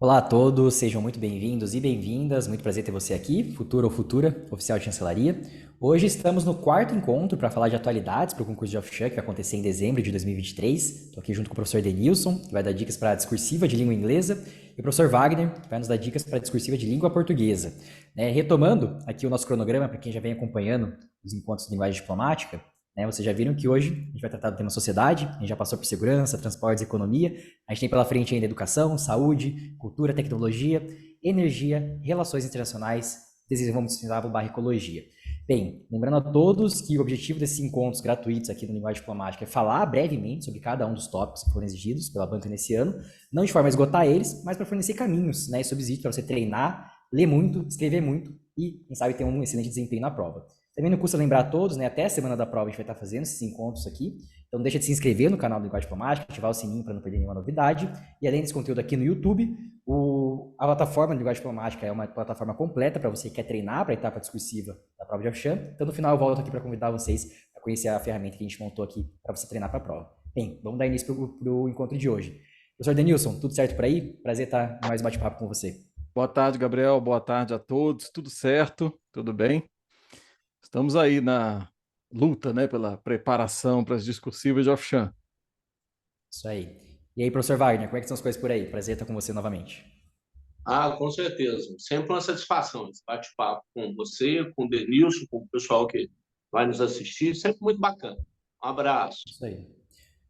Olá a todos, sejam muito bem-vindos e bem-vindas. Muito prazer ter você aqui, futuro ou futura oficial de chancelaria. Hoje estamos no quarto encontro para falar de atualidades para o concurso de Ofshan, que vai acontecer em dezembro de 2023. Estou aqui junto com o professor Denilson, que vai dar dicas para a discursiva de língua inglesa, e o professor Wagner, que vai nos dar dicas para a discursiva de língua portuguesa. Retomando aqui o nosso cronograma, para quem já vem acompanhando os encontros de linguagem diplomática, vocês já viram que hoje a gente vai tratar do tema sociedade, a gente já passou por segurança, transportes, economia, a gente tem pela frente ainda educação, saúde, cultura, tecnologia, energia, relações internacionais, desenvolvimento sustentável/ecologia. Bem, lembrando a todos que o objetivo desses encontros gratuitos aqui no Linguagem Diplomática é falar brevemente sobre cada um dos tópicos que foram exigidos pela banca nesse ano, não de forma a esgotar eles, mas para fornecer caminhos, e subsídios para você treinar, ler muito, escrever muito e, quem sabe, ter um excelente desempenho na prova. Também não custa lembrar a todos, até a semana da prova a gente vai estar fazendo esses encontros aqui. Então não deixa de se inscrever no canal do Linguagem Diplomática, ativar o sininho para não perder nenhuma novidade. E além desse conteúdo aqui no YouTube, a plataforma do Linguagem Diplomática é uma plataforma completa para você que quer treinar para a etapa discursiva da prova de Ofshan. Então no final eu volto aqui para convidar vocês a conhecer a ferramenta que a gente montou aqui para você treinar para a prova. Bem, vamos dar início para o encontro de hoje. Professor Denilson, tudo certo por aí? Prazer estar em mais um bate-papo com você. Boa tarde, Gabriel. Boa tarde a todos. Tudo certo? Tudo bem? Estamos aí na luta, né, pela preparação para as discursivas de Ofshan. Isso aí. E aí, professor Wagner, como é que estão as coisas por aí? Prazer estar com você novamente. Com certeza. Sempre uma satisfação esse bate-papo com você, com o Denilson, com o pessoal que vai nos assistir. Sempre muito bacana. Um abraço. Isso aí.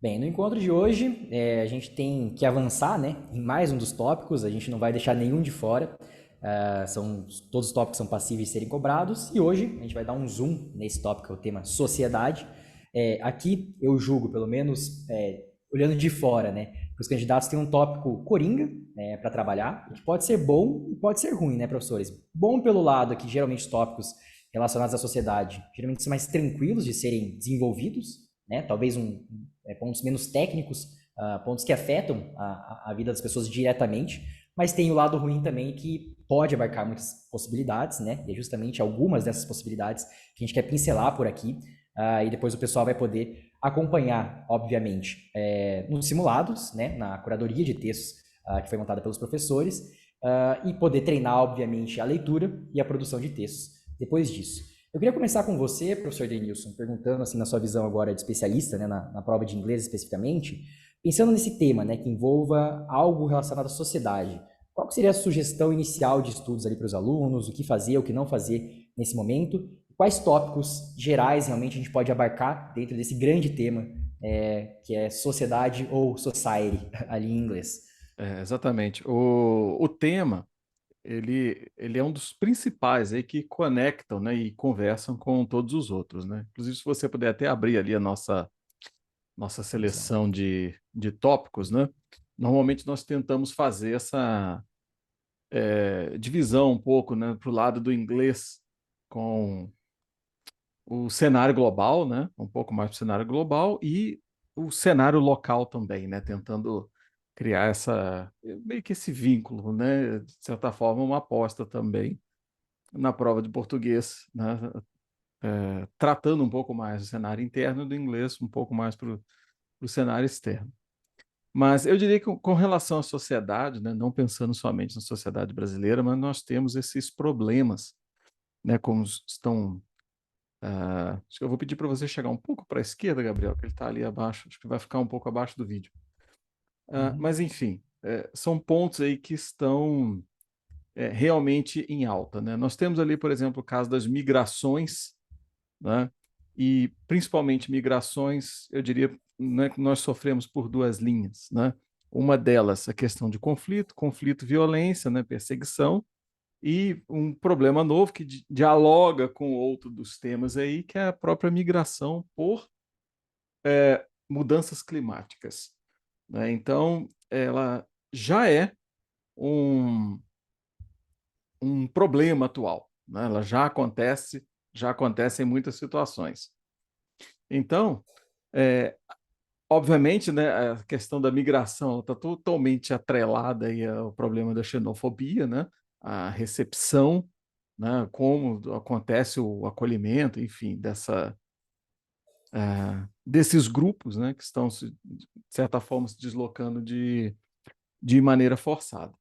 Bem, no encontro de hoje, a gente tem que avançar, em mais um dos tópicos, a gente não vai deixar nenhum de fora. Todos os tópicos são passíveis de serem cobrados, e hoje a gente vai dar um zoom nesse tópico, que é o tema sociedade. Aqui eu julgo, pelo menos, olhando de fora, que os candidatos têm um tópico coringa para trabalhar, que pode ser bom e pode ser ruim, professores? Bom pelo lado que geralmente os tópicos relacionados à sociedade geralmente são mais tranquilos de serem desenvolvidos, talvez pontos menos técnicos, pontos que afetam a vida das pessoas diretamente, mas tem o lado ruim também que pode abarcar muitas possibilidades, E é justamente algumas dessas possibilidades que a gente quer pincelar por aqui, e depois o pessoal vai poder acompanhar, obviamente, nos simulados, na curadoria de textos que foi montada pelos professores, e poder treinar, obviamente, a leitura e a produção de textos depois disso. Eu queria começar com você, professor Denilson, perguntando, assim, na sua visão agora de especialista, na prova de inglês especificamente, pensando nesse tema, que envolva algo relacionado à sociedade, qual seria a sugestão inicial de estudos ali para os alunos, o que fazer, o que não fazer nesse momento, quais tópicos gerais realmente a gente pode abarcar dentro desse grande tema, que é sociedade ou society, ali em inglês? Exatamente. O tema, ele é um dos principais aí que conectam, né, e conversam com todos os outros, né? Inclusive, se você puder até abrir ali a nossa Vamos lá. seleção de tópicos, né? Normalmente nós tentamos fazer essa divisão um pouco, né, para o lado do inglês com o cenário global, né? Um pouco mais para o cenário global e o cenário local também, né? Tentando criar meio que esse vínculo, né? De certa forma, uma aposta também na prova de português, né? Tratando um pouco mais do cenário interno do inglês, um pouco mais para o cenário externo. Mas eu diria que com relação à sociedade, né? Não pensando somente na sociedade brasileira, mas nós temos esses problemas, né? Como estão acho que eu vou pedir para você chegar um pouco para a esquerda, Gabriel, que ele está ali abaixo. Acho que vai ficar um pouco abaixo do vídeo. Uhum. Mas, enfim, são pontos aí que estão realmente em alta, né? Nós temos ali, por exemplo, o caso das migrações, né? E principalmente migrações, eu diria, né, que nós sofremos por duas linhas, né? Uma delas, a questão de conflito, violência, né, perseguição, e um problema novo que dialoga com outro dos temas aí, que é a própria migração por mudanças climáticas, né? Então, ela já é um, um problema atual, né? Ela já acontece em muitas situações. Então, é, obviamente, né, a questão da migração está totalmente atrelada aí ao problema da xenofobia, né? A recepção, né? Como acontece o acolhimento, enfim, desses grupos, né? Que estão, de certa forma, se deslocando de maneira forçada.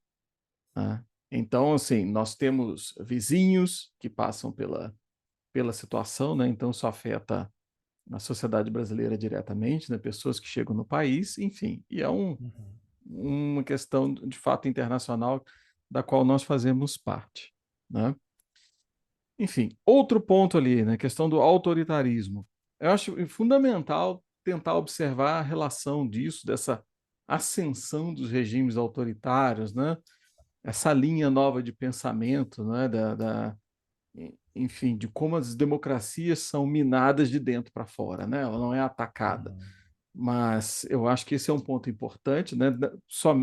né? Então, assim, nós temos vizinhos que passam pela situação, né? Então, isso afeta a sociedade brasileira diretamente, né? Pessoas que chegam no país, enfim, e é Uhum. uma questão de fato internacional da qual nós fazemos parte, né? Enfim, outro ponto ali, né? Questão do autoritarismo. Eu acho fundamental tentar observar a relação disso, dessa ascensão dos regimes autoritários, né? Essa linha nova de pensamento, né? Enfim, de como as democracias são minadas de dentro para fora, né? Ela não é atacada. Uhum. Mas eu acho que esse é um ponto importante, né? Só,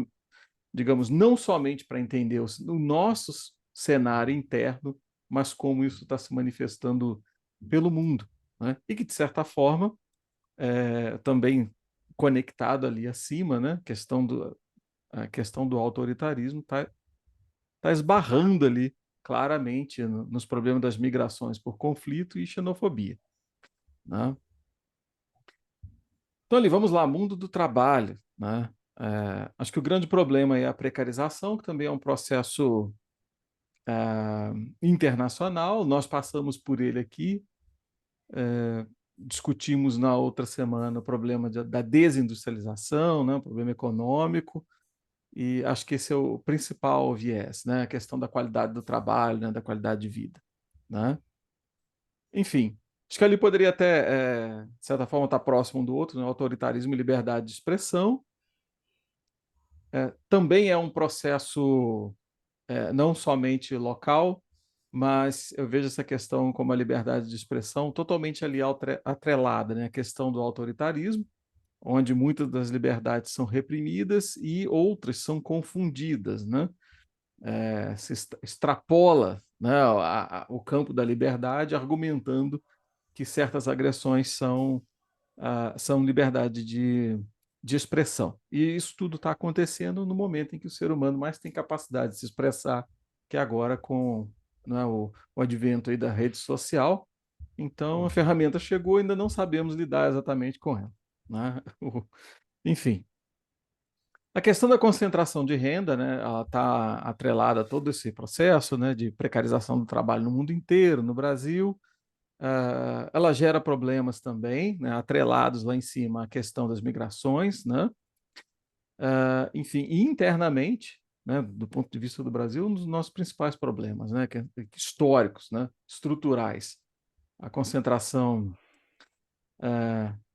digamos, não somente para entender o nosso cenário interno, mas como isso está se manifestando pelo mundo, né? E que, de certa forma, também conectado ali acima, né? A questão do autoritarismo está esbarrando ali claramente nos problemas das migrações por conflito e xenofobia, né? Então, ali, vamos lá, mundo do trabalho, né? Acho que o grande problema é a precarização, que também é um processo internacional. Nós passamos por ele aqui, discutimos na outra semana o problema da desindustrialização, né? O problema econômico, e acho que esse é o principal viés, né? A questão da qualidade do trabalho, né? Da qualidade de vida, né? Enfim, acho que ali poderia até, de certa forma, estar próximo um do outro, né? Autoritarismo e liberdade de expressão. Também é um processo não somente local, mas eu vejo essa questão como a liberdade de expressão totalmente ali atrelada, né? A questão do autoritarismo, onde muitas das liberdades são reprimidas e outras são confundidas, né? Se extrapola, né, o campo da liberdade, argumentando que certas agressões são liberdade de expressão. E isso tudo está acontecendo no momento em que o ser humano mais tem capacidade de se expressar, que é agora com, né, o advento aí da rede social. Então, a Uhum. ferramenta chegou e ainda não sabemos lidar exatamente com ela, né? Enfim, a questão da concentração de renda, né, ela está atrelada a todo esse processo, né, de precarização do trabalho no mundo inteiro, no Brasil. Ela gera problemas também, né, atrelados lá em cima à questão das migrações, né? Enfim, e internamente, né, do ponto de vista do Brasil, um dos nossos principais problemas, né, históricos, né, estruturais, a concentração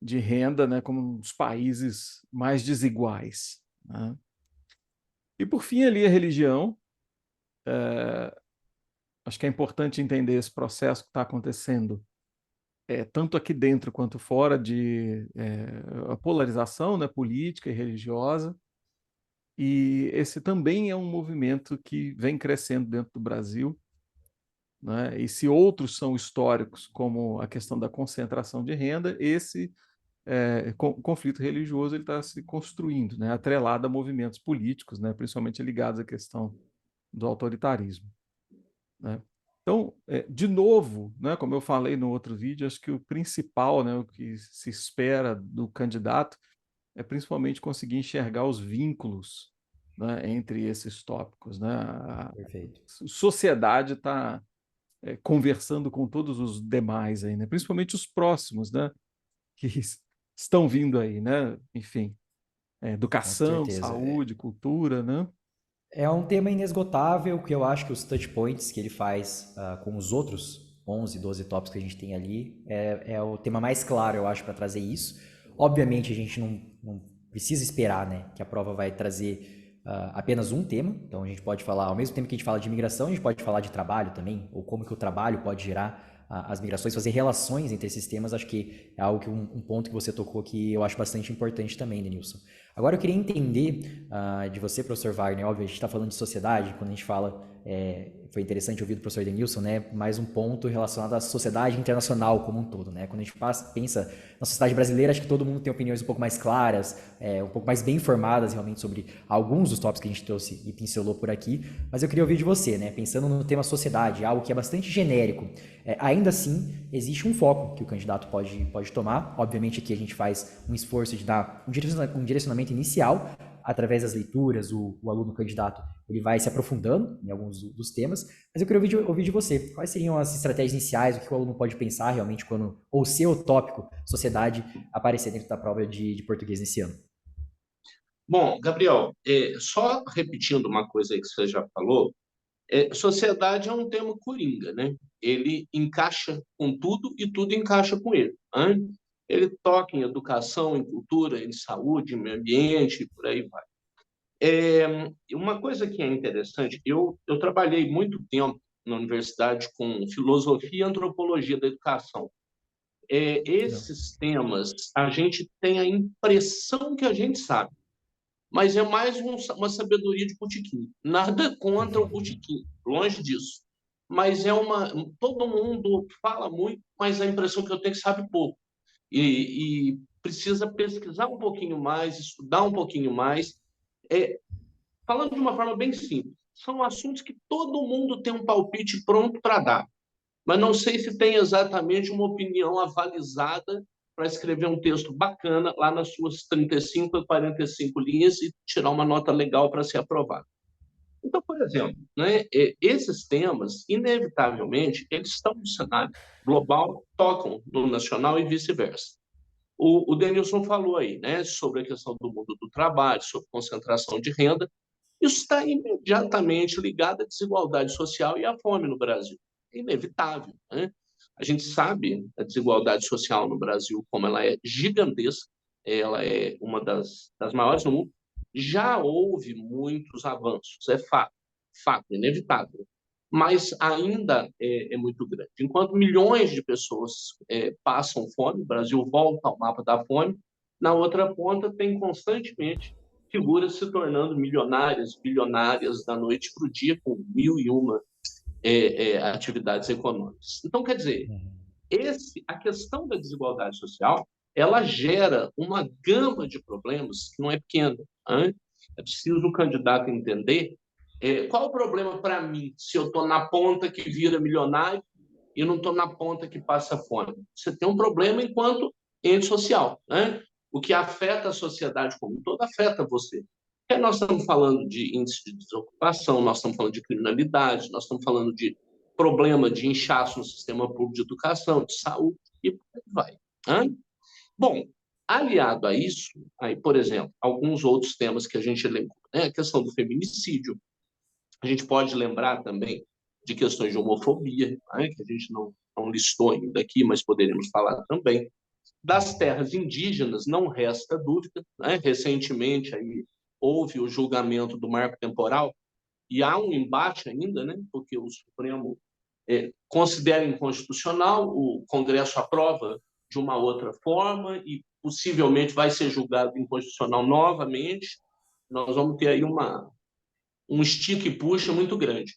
de renda, né, como um dos países mais desiguais, né? E por fim ali a religião. Acho que é importante entender esse processo que está acontecendo, tanto aqui dentro quanto fora, de a polarização, né, política e religiosa. E esse também é um movimento que vem crescendo dentro do Brasil, né? E se outros são históricos, como a questão da concentração de renda, esse conflito religioso ele está se construindo, né? Atrelado a movimentos políticos, né? Principalmente ligados à questão do autoritarismo, né? Então, de novo, né, como eu falei no outro vídeo, acho que o principal, né, o que se espera do candidato é principalmente conseguir enxergar os vínculos, né, entre esses tópicos, né? A Perfeito. sociedade está conversando com todos os demais aí, né? Principalmente os próximos, né, que estão vindo aí, né? Enfim, Com educação, certeza. saúde, cultura, né? É um tema inesgotável que eu acho que os touch points que ele faz com os outros 11, 12 tópicos que a gente tem ali é o tema mais claro, eu acho, para trazer isso. Obviamente, a gente não precisa esperar, né, que a prova vai trazer apenas um tema. Então, a gente pode falar, ao mesmo tempo que a gente fala de imigração, a gente pode falar de trabalho também, ou como que o trabalho pode gerar as migrações, fazer relações entre esses temas. Acho que é algo que um ponto que você tocou que eu acho bastante importante também, Denilson. Agora eu queria entender de você, professor Wagner, óbvio, a gente está falando de sociedade, quando a gente fala, foi interessante ouvir do professor Denilson, né, mais um ponto relacionado à sociedade internacional como um todo, né, quando a gente pensa na sociedade brasileira, acho que todo mundo tem opiniões um pouco mais claras, um pouco mais bem informadas realmente sobre alguns dos tópicos que a gente trouxe e pincelou por aqui, mas eu queria ouvir de você, né, pensando no tema sociedade, algo que é bastante genérico, ainda assim, existe um foco que o candidato pode tomar, obviamente aqui a gente faz um esforço de dar um direcionamento inicial, através das leituras, o aluno candidato ele vai se aprofundando em alguns dos temas, mas eu queria ouvir de você, quais seriam as estratégias iniciais, o que o aluno pode pensar realmente quando, ou se o tópico sociedade aparecer dentro da prova de português nesse ano? Bom, Gabriel, só repetindo uma coisa aí que você já falou, sociedade é um tema coringa, né? Ele encaixa com tudo e tudo encaixa com ele. Né? Ele toca em educação, em cultura, em saúde, em meio ambiente, por aí vai. Uma coisa que é interessante, eu trabalhei muito tempo na universidade com filosofia e antropologia da educação. Legal. Esses temas, a gente tem a impressão que a gente sabe, mas é mais uma sabedoria de botequim. Nada contra o botequim, longe disso. Mas todo mundo fala muito, mas a impressão que eu tenho é que sabe pouco. E precisa pesquisar um pouquinho mais, estudar um pouquinho mais. Falando de uma forma bem simples, são assuntos que todo mundo tem um palpite pronto para dar, mas não sei se tem exatamente uma opinião avalizada para escrever um texto bacana lá nas suas 35 a 45 linhas e tirar uma nota legal para ser aprovado. Então, por exemplo, né, esses temas, inevitavelmente, eles estão no cenário global, tocam no nacional e vice-versa. O Denilson falou aí, né, sobre a questão do mundo do trabalho, sobre concentração de renda. Isso está imediatamente ligado à desigualdade social e à fome no Brasil. É inevitável. Né? A gente sabe a desigualdade social no Brasil, como ela é gigantesca, ela é uma das maiores no mundo. Já houve muitos avanços, é fato, inevitável, mas ainda é muito grande. Enquanto milhões de pessoas passam fome, o Brasil volta ao mapa da fome, na outra ponta tem constantemente figuras se tornando milionárias, bilionárias da noite para o dia, com 1.001 atividades econômicas. Então, quer dizer, a questão da desigualdade social, ela gera uma gama de problemas que não é pequena. Hein? É preciso o candidato entender qual o problema para mim se eu estou na ponta que vira milionário e não estou na ponta que passa fome. Você tem um problema enquanto ente social. Né? O que afeta a sociedade como um todo afeta você. Porque nós estamos falando de índice de desocupação, nós estamos falando de criminalidade, nós estamos falando de problema de inchaço no sistema público de educação, de saúde, e por aí vai. Né? Bom, aliado a isso, aí, por exemplo, alguns outros temas que a gente elencou, né? A questão do feminicídio, a gente pode lembrar também de questões de homofobia, né? Que a gente não listou ainda aqui, mas poderíamos falar também. Das terras indígenas, não resta dúvida, né? Recentemente aí houve o julgamento do marco temporal e há um embate ainda, né? Porque o Supremo considera inconstitucional, o Congresso aprova de uma outra forma e possivelmente vai ser julgado inconstitucional novamente. Nós vamos ter aí um estica e puxa muito grande.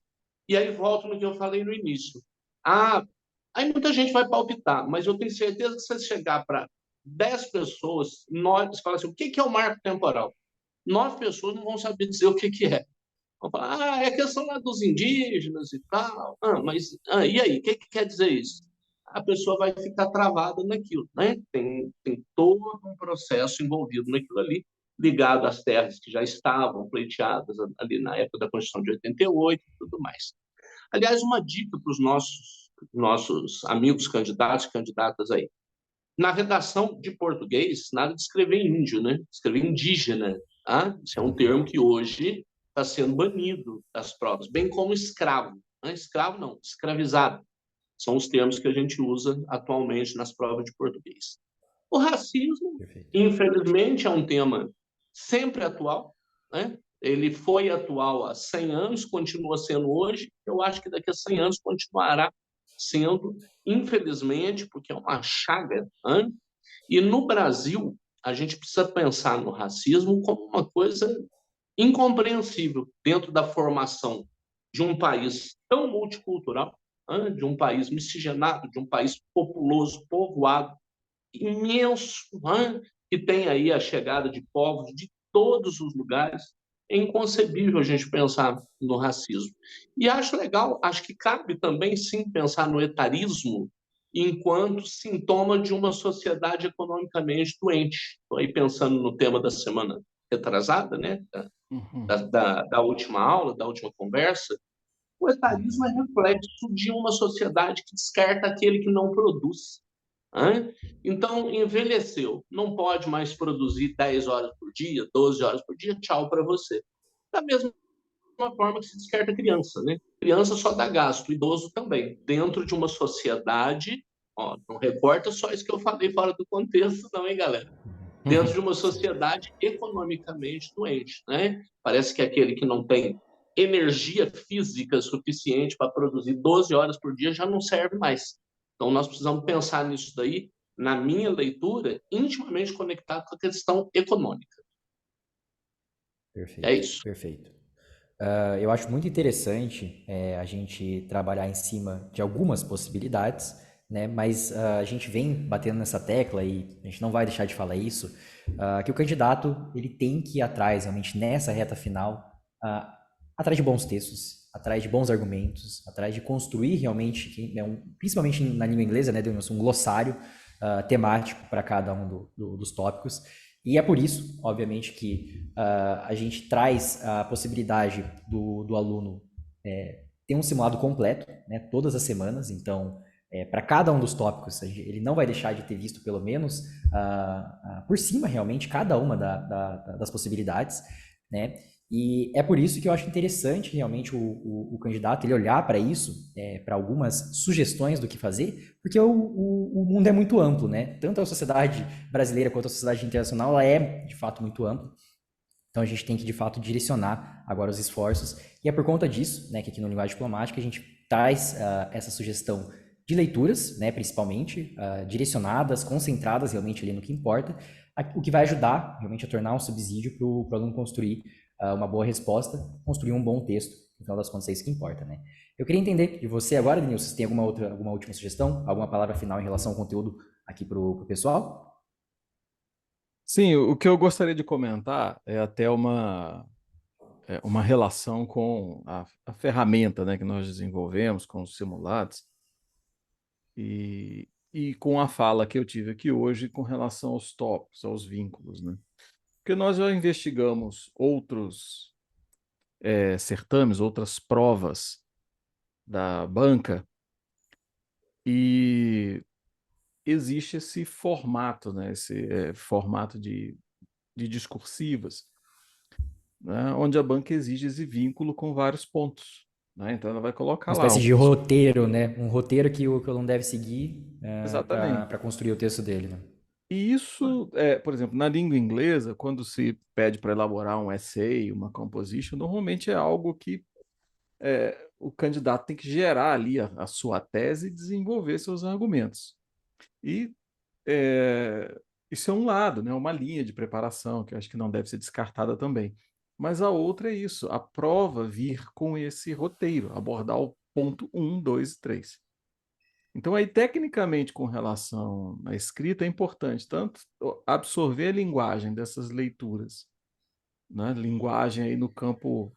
E aí volto no que eu falei no início. Aí muita gente vai palpitar, mas eu tenho certeza que se você chegar para 10 pessoas, 9, você fala assim, o que é o marco temporal? 9 pessoas não vão saber dizer o que é. Vão falar, é a questão lá dos indígenas e tal. E aí, o que quer dizer isso? A pessoa vai ficar travada naquilo. Né? Tem todo um processo envolvido naquilo ali, ligado às terras que já estavam pleiteadas ali na época da Constituição de 88 e tudo mais. Aliás, uma dica para os nossos amigos candidatos e candidatas aí. Na redação de português, nada de escrever índio, né? Escrever indígena. Tá? Isso é um termo que hoje está sendo banido das provas, bem como escravo. Né? Escravo não, escravizado. São os termos que a gente usa atualmente nas provas de português. O racismo, Perfeito. infelizmente, é um tema sempre atual. Né? Ele foi atual há 100 anos, continua sendo hoje. Eu acho que daqui a 100 anos continuará sendo, infelizmente, porque é uma chaga. Né? E no Brasil, a gente precisa pensar no racismo como uma coisa incompreensível dentro da formação de um país tão multicultural, né? De um país miscigenado, de um país populoso, povoado, imenso, né? Que tem aí a chegada de povos de todos os lugares. É inconcebível a gente pensar no racismo. E acho legal, acho que cabe também, sim, pensar no etarismo enquanto sintoma de uma sociedade economicamente doente. Estou aí pensando no tema da semana retrasada, né? Uhum. Da última aula, da última conversa, o etarismo é reflexo de uma sociedade que descarta aquele que não produz. Né? Então, envelheceu, não pode mais produzir 10 horas por dia, 12 horas por dia, tchau para você. Da mesma forma que se descarta criança, né? Criança só dá gasto, idoso também. Dentro de uma sociedade, ó, não recorta só isso que eu falei fora do contexto, não, hein, galera? Dentro de uma sociedade economicamente doente, né? Parece que aquele que não tem energia física suficiente para produzir 12 horas por dia já não serve mais. Então, nós precisamos pensar nisso daí, na minha leitura, intimamente conectado com a questão econômica. É Perfeito, isso. perfeito. Eu acho muito interessante a gente trabalhar em cima de algumas possibilidades, né? Mas a gente vem batendo nessa tecla e a gente não vai deixar de falar isso, que o candidato ele tem que ir atrás, realmente, nessa reta final, atrás de bons textos, atrás de bons argumentos, atrás de construir realmente, principalmente na língua inglesa, né, um glossário temático para cada um dos tópicos. E é por isso, obviamente, que a gente traz a possibilidade do aluno ter um simulado completo, né, todas as semanas. Então, para cada um dos tópicos, ele não vai deixar de ter visto, pelo menos, por cima, realmente, cada uma das possibilidades, né? E é por isso que eu acho interessante, realmente, o candidato ele olhar para isso, para algumas sugestões do que fazer, porque o mundo é muito amplo, né? Tanto a sociedade brasileira quanto a sociedade internacional, ela é, de fato, muito ampla. Então, a gente tem que, de fato, direcionar agora os esforços. E é por conta disso, né, que aqui no Linguagem Diplomática a gente traz essa sugestão de leituras, né, principalmente, direcionadas, concentradas realmente ali no que importa, o que vai ajudar realmente a tornar um subsídio para o aluno construir uma boa resposta, construir um bom texto. No final das contas, é isso que importa, né? Eu queria entender de você agora, Denilson, se tem alguma última sugestão, alguma palavra final em relação ao conteúdo aqui para o pessoal? Sim, o que eu gostaria de comentar é até uma relação com a ferramenta, né, que nós desenvolvemos, com os simulados, e com a fala que eu tive aqui hoje com relação aos tópicos, aos vínculos, né? Porque nós já investigamos outros certames, outras provas da banca, e existe esse formato, né, esse formato de discursivas, né, onde a banca exige esse vínculo com vários pontos, né? Então ela vai Uma colocar lá espécie de alguns. roteiro, né? Um roteiro que o aluno deve seguir Exatamente. para construir o texto dele, né? E isso, por exemplo, na língua inglesa, quando se pede para elaborar um essay, uma composition, normalmente é algo que o candidato tem que gerar ali a sua tese e desenvolver seus argumentos. E isso é um lado, né? Uma linha de preparação que eu acho que não deve ser descartada também. Mas a outra é isso, a prova vir com esse roteiro, abordar o ponto 1, 2 e 3. Então, aí, tecnicamente, com relação à escrita, é importante tanto absorver a linguagem dessas leituras, né? Linguagem aí no campo,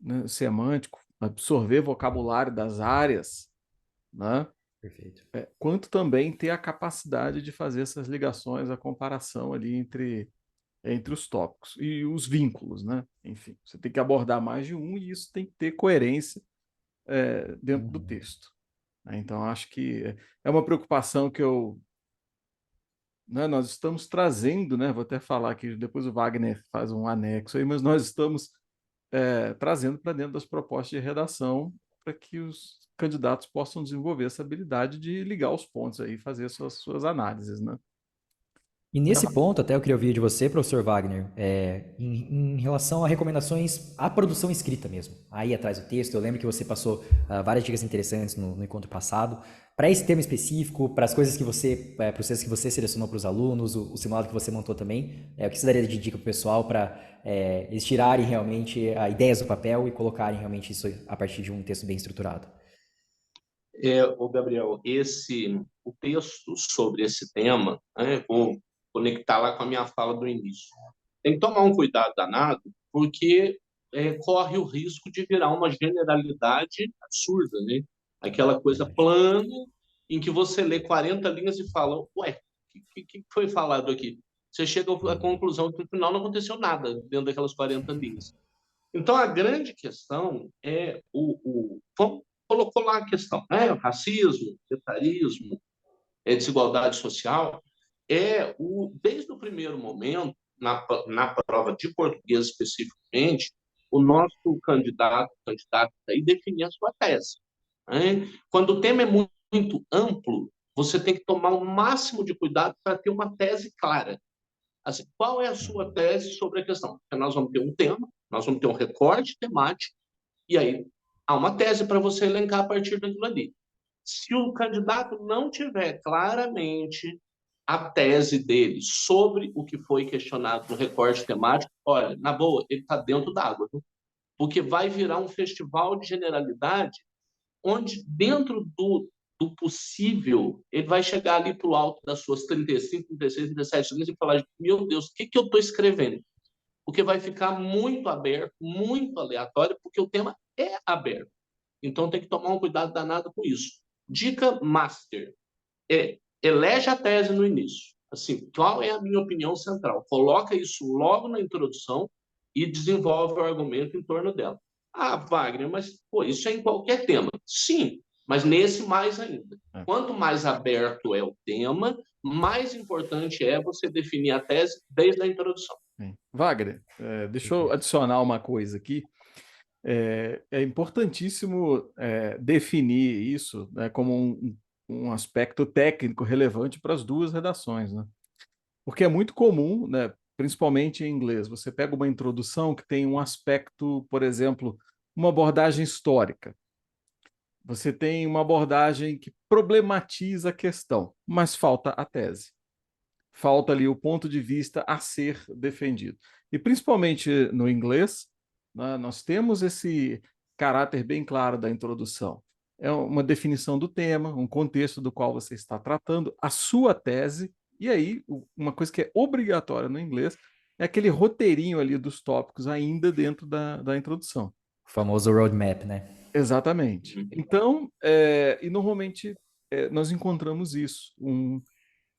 né, semântico, absorver vocabulário das áreas, né? Perfeito. Quanto também ter a capacidade de fazer essas ligações, a comparação ali entre os tópicos e os vínculos, né? Enfim, você tem que abordar mais de um e isso tem que ter coerência dentro do Uhum. texto, né? Então, acho que é uma preocupação que né, nós estamos trazendo, né? Vou até falar aqui, depois o Wagner faz um anexo aí, mas nós estamos trazendo para dentro das propostas de redação para que os candidatos possam desenvolver essa habilidade de ligar os pontos aí, fazer suas análises, né? E nesse ponto, até eu queria ouvir de você, professor Wagner, em relação a recomendações à produção escrita mesmo. Aí atrás do texto, eu lembro que você passou várias dicas interessantes no encontro passado. Para esse tema específico, para as coisas que para os textos que você selecionou para os alunos, o simulado que você montou também, o que você daria de dica para o pessoal para eles tirarem realmente ideias do papel e colocarem realmente isso a partir de um texto bem estruturado? O Gabriel, o texto sobre esse tema, né, vou conectar lá com a minha fala do início. Tem que tomar um cuidado danado, porque corre o risco de virar uma generalidade absurda, né? Aquela coisa Verdade. plana, em que você lê 40 linhas e fala, ué, o que foi falado aqui? você chega à conclusão que no final não aconteceu nada dentro daquelas 40 linhas. Então, a grande questão é colocou lá a questão, né? Racismo, etarismo, desigualdade social, desde o primeiro momento, na prova de português especificamente, o nosso candidato aí definir a sua tese. Né? Quando o tema é muito amplo, você tem que tomar o máximo de cuidado para ter uma tese clara. Assim, qual é a sua tese sobre a questão? Porque nós vamos ter um tema, nós vamos ter um recorte temático, e aí há uma tese para você elencar a partir daquilo ali. Se o candidato não tiver claramente a tese dele sobre o que foi questionado no recorte temático, olha, na boa, ele está dentro d'água, porque vai virar um festival de generalidade onde, dentro do possível, ele vai chegar ali para o alto das suas 35, 36, 37 linhas e falar, meu Deus, o que eu estou escrevendo? Porque vai ficar muito aberto, muito aleatório, porque o tema é aberto. Então tem que tomar um cuidado danado com isso. Dica master: elege a tese no início. Assim, qual é a minha opinião central? Coloca isso logo na introdução e desenvolve o argumento em torno dela. Ah, Wagner, mas pô, isso é em qualquer tema. Sim, mas nesse mais ainda. Quanto mais aberto é o tema, mais importante é você definir a tese desde a introdução. Wagner, deixa eu adicionar uma coisa aqui. É importantíssimo definir isso, né, como um aspecto técnico relevante para as duas redações, né? Porque é muito comum, né, principalmente em inglês, você pega uma introdução que tem um aspecto, por exemplo, uma abordagem histórica. Você tem uma abordagem que problematiza a questão, mas falta a tese. Falta ali o ponto de vista a ser defendido. E principalmente no inglês, né, nós temos esse caráter bem claro da introdução. É uma definição do tema, um contexto do qual você está tratando, a sua tese, e aí uma coisa que é obrigatória no inglês é aquele roteirinho ali dos tópicos ainda dentro da introdução. O famoso roadmap, né? Exatamente. Então, e normalmente nós encontramos isso,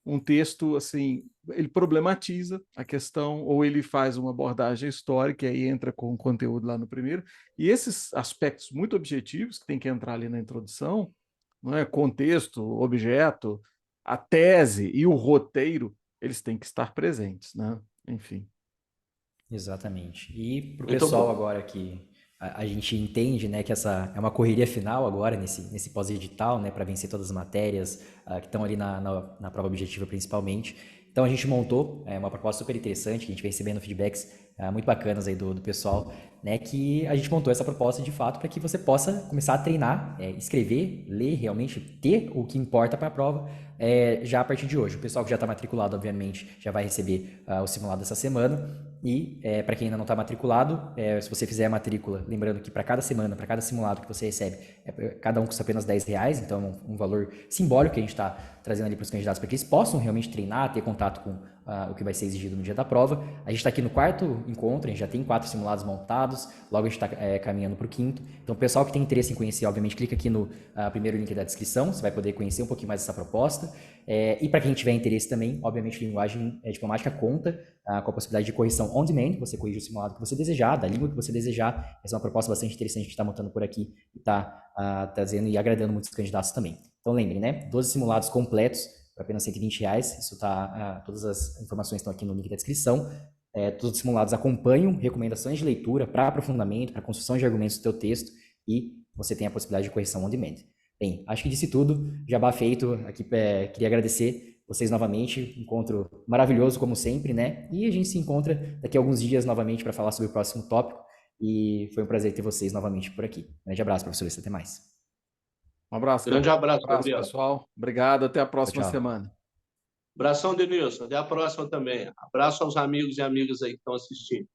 um texto, assim, ele problematiza a questão, ou ele faz uma abordagem histórica, e aí entra com o conteúdo lá no primeiro, e esses aspectos muito objetivos, que tem que entrar ali na introdução, não é? Contexto, objeto, a tese e o roteiro, eles têm que estar presentes, né? Enfim. Exatamente. E para o pessoal agora que a gente entende, né, que essa é uma correria final agora nesse pós-edital, né, para vencer todas as matérias que estão ali na prova objetiva principalmente. Então a gente montou uma proposta super interessante, que a gente vem recebendo feedbacks muito bacanas aí do pessoal, né, que a gente montou essa proposta de fato para que você possa começar a treinar, escrever, ler, realmente ter o que importa para a prova já a partir de hoje. O pessoal que já está matriculado, obviamente, já vai receber o simulado essa semana. E para quem ainda não está matriculado, se você fizer a matrícula, lembrando que para cada semana, para cada simulado que você recebe, cada um custa apenas R$10, então é um valor simbólico que a gente está trazendo ali para os candidatos para que eles possam realmente treinar, ter contato com o que vai ser exigido no dia da prova. A gente está aqui no quarto encontro, a gente já tem 4 simulados montados, logo a gente está caminhando para o 5º. Então o pessoal que tem interesse em conhecer, obviamente, clica aqui no primeiro link da descrição, você vai poder conhecer um pouquinho mais dessa proposta. E para quem tiver interesse também, obviamente, linguagem diplomática conta com a possibilidade de correção on demand, você corrige o simulado que você desejar, da língua que você desejar. Essa é uma proposta bastante interessante que a gente está montando por aqui e está trazendo e agradando muitos candidatos também. Então lembrem, né? 12 simulados completos por apenas R$120. Isso todas as informações estão aqui no link da descrição. Todos os simulados acompanham recomendações de leitura para aprofundamento, para construção de argumentos do teu texto e você tem a possibilidade de correção on demand. Bem, acho que disse tudo, jabá feito. Aqui queria agradecer vocês novamente, encontro maravilhoso como sempre, né? E a gente se encontra daqui a alguns dias novamente para falar sobre o próximo tópico. E foi um prazer ter vocês novamente por aqui. Grande abraço, professor. Até mais. Um abraço. Grande abraço, Gabriel. Pessoal. Obrigado. Até a próxima semana. Abração, Denilson. Até a próxima também. Abraço aos amigos e amigas aí que estão assistindo.